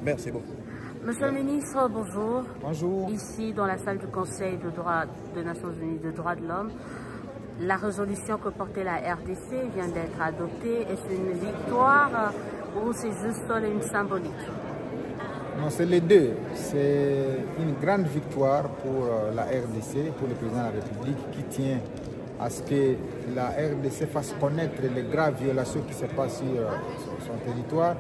Merci beaucoup. Monsieur le ministre, bonjour. Bonjour. Ici, dans la salle du Conseil des Nations Unies des droits de l'homme, la résolution que portait la RDC vient d'être adoptée. Est-ce une victoire ou c'est juste une symbolique? Non, c'est les deux. C'est une grande victoire pour la RDC, pour le président de la République, qui tient à ce que la RDC fasse connaître les graves violations qui se passent sur son territoire.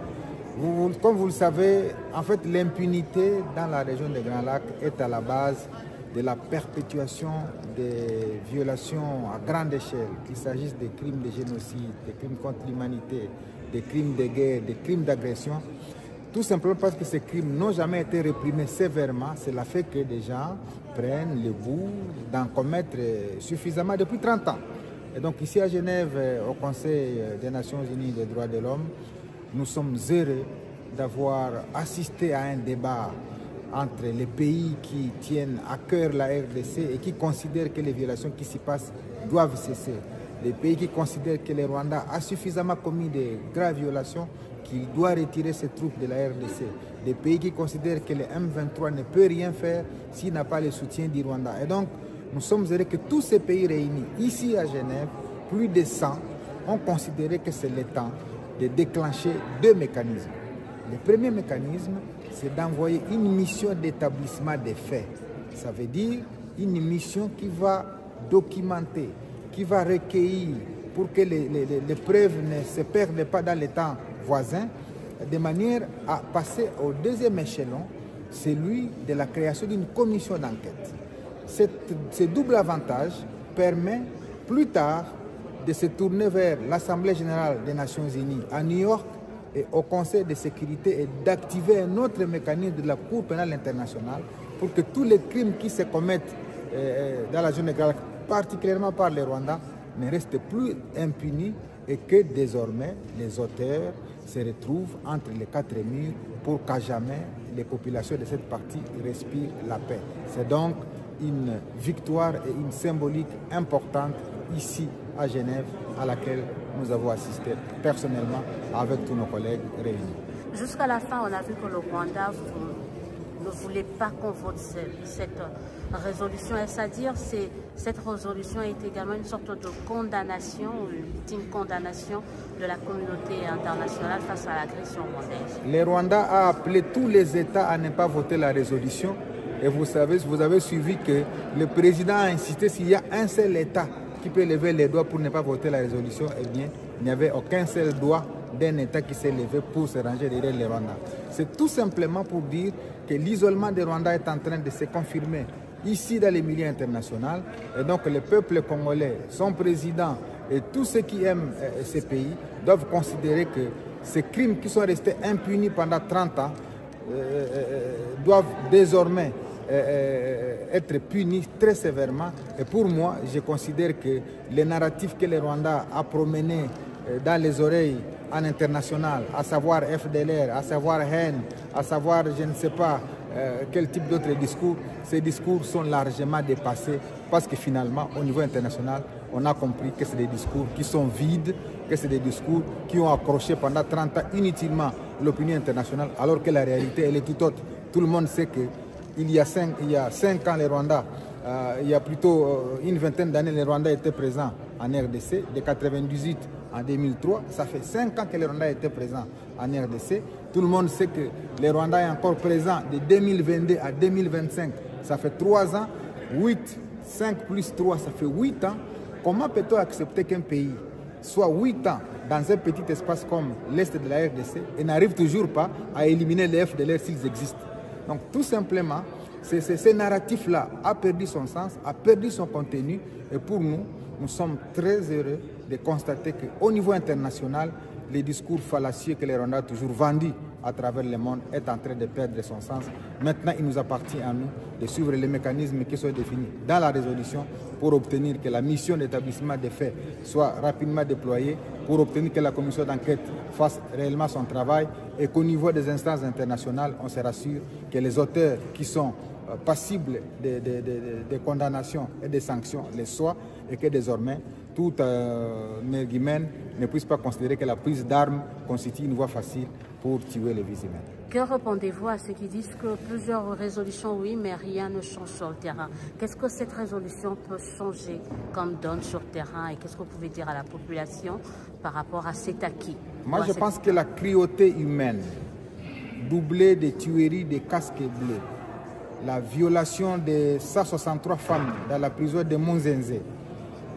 Comme vous le savez, en fait, l'impunité dans la région des Grands Lacs est à la base de la perpétuation des violations à grande échelle, qu'il s'agisse des crimes de génocide, des crimes contre l'humanité, des crimes de guerre, des crimes d'agression. Tout simplement parce que ces crimes n'ont jamais été réprimés sévèrement. Cela fait que des gens prennent le goût d'en commettre suffisamment depuis 30 ans. Et donc ici à Genève, au Conseil des Nations Unies des droits de l'homme, nous sommes heureux d'avoir assisté à un débat entre les pays qui tiennent à cœur la RDC et qui considèrent que les violations qui s'y passent doivent cesser. Les pays qui considèrent que le Rwanda a suffisamment commis de graves violations, qu'il doit retirer ses troupes de la RDC. Des pays qui considèrent que le M23 ne peut rien faire s'il n'a pas le soutien du Rwanda. Et donc, nous sommes heureux que tous ces pays réunis ici à Genève, plus de 100, ont considéré que c'est le temps de déclencher deux mécanismes. Le premier mécanisme, c'est d'envoyer une mission d'établissement des faits. Ça veut dire une mission qui va documenter, qui va recueillir pour que les preuves ne se perdent pas dans les temps voisins, de manière à passer au deuxième échelon, celui de la création d'une commission d'enquête. Ce double avantage permet plus tard de se tourner vers l'Assemblée générale des Nations Unies à New York et au Conseil de sécurité et d'activer un autre mécanisme de la Cour pénale internationale pour que tous les crimes qui se commettent dans la zone de Grands Lacs, particulièrement par les Rwandais, ne restent plus impunis et que désormais les auteurs se retrouvent entre les quatre murs pour qu'à jamais les populations de cette partie respirent la paix. C'est donc une victoire et une symbolique importante ici à Genève à laquelle nous avons assisté personnellement avec tous nos collègues réunis. Jusqu'à la fin, on a vu que le Rwanda ne voulait pas qu'on vote cette résolution. Est-ce à dire que cette résolution est également une sorte de condamnation, une ultime condamnation de la communauté internationale face à l'agression rwandaise? Le Rwanda a appelé tous les États à ne pas voter la résolution. Et vous avez suivi que le président a insisté s'il y a un seul État qui peut lever les doigts pour ne pas voter la résolution, eh bien, il n'y avait aucun seul doigt d'un État qui s'est levé pour se ranger derrière les Rwandais. C'est tout simplement pour dire que l'isolement des Rwandais est en train de se confirmer ici dans les milieux internationaux. Et donc le peuple congolais, son président et tous ceux qui aiment ces pays doivent considérer que ces crimes qui sont restés impunis pendant 30 ans doivent désormais être punis très sévèrement. Et pour moi, je considère que les narratifs que les Rwandais a promenés dans les oreilles en international, à savoir FDLR, à savoir haine, à savoir je ne sais pas quel type d'autres discours, ces discours sont largement dépassés parce que finalement, au niveau international, on a compris que c'est des discours qui sont vides, que c'est des discours qui ont accroché pendant 30 ans inutilement l'opinion internationale, alors que la réalité, elle est tout autre. Tout le monde sait qu'il y a 5 ans, les Rwandais, il y a plutôt une vingtaine d'années, les Rwandais étaient présents en RDC, de 1998 en 2003. Ça fait 5 ans que les Rwandais étaient présents en RDC. Tout le monde sait que les Rwandais sont encore présents de 2022 à 2025. Ça fait 3 ans. 5 plus 3, ça fait 8 ans. Comment peut-on accepter qu'un pays soit 8 ans dans un petit espace comme l'Est de la RDC et n'arrive toujours pas à éliminer les FDLR s'ils existent? Donc tout simplement, ce narratif-là a perdu son sens, a perdu son contenu. Et pour nous, nous sommes très heureux de constater qu'au niveau international, les discours fallacieux que les Rwandais ont toujours vendus à travers le monde est en train de perdre son sens. Maintenant, il nous appartient à nous de suivre les mécanismes qui sont définis dans la résolution pour obtenir que la mission d'établissement des faits soit rapidement déployée, pour obtenir que la commission d'enquête fasse réellement son travail et qu'au niveau des instances internationales, on se rassure que les auteurs qui sont passibles des condamnations et des sanctions les soient, et que désormais tout Merguimène ne puisse pas considérer que la prise d'armes constitue une voie facile pour tuer les vies humaines. Que répondez-vous à ceux qui disent que plusieurs résolutions, oui, mais rien ne change sur le terrain? Qu'est-ce que cette résolution peut changer comme donne sur le terrain, et qu'est-ce que vous pouvez dire à la population par rapport à cet acquis? Moi, je pense que la cruauté humaine, doublée des tueries des casques bleus, la violation de 163 femmes dans la prison de Monzenze,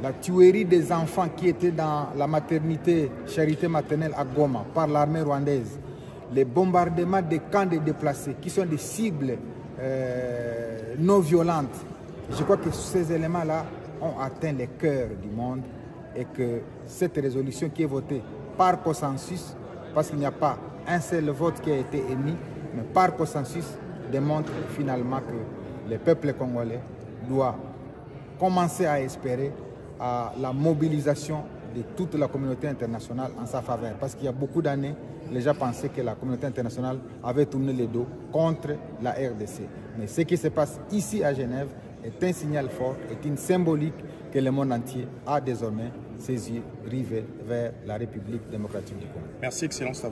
la tuerie des enfants qui étaient dans la maternité Charité maternelle à Goma par l'armée rwandaise, les bombardements des camps de déplacés qui sont des cibles non violentes. Je crois que ces éléments-là ont atteint les cœurs du monde, et que cette résolution qui est votée par consensus, parce qu'il n'y a pas un seul vote qui a été émis, mais par consensus, démontre finalement que le peuple congolais doit commencer à espérer à la mobilisation de toute la communauté internationale en sa faveur. Parce qu'il y a beaucoup d'années, les gens pensaient que la communauté internationale avait tourné le dos contre la RDC. Mais ce qui se passe ici à Genève est un signal fort, est une symbolique que le monde entier a désormais ses yeux rivés vers la République démocratique du Congo. Merci, Excellence.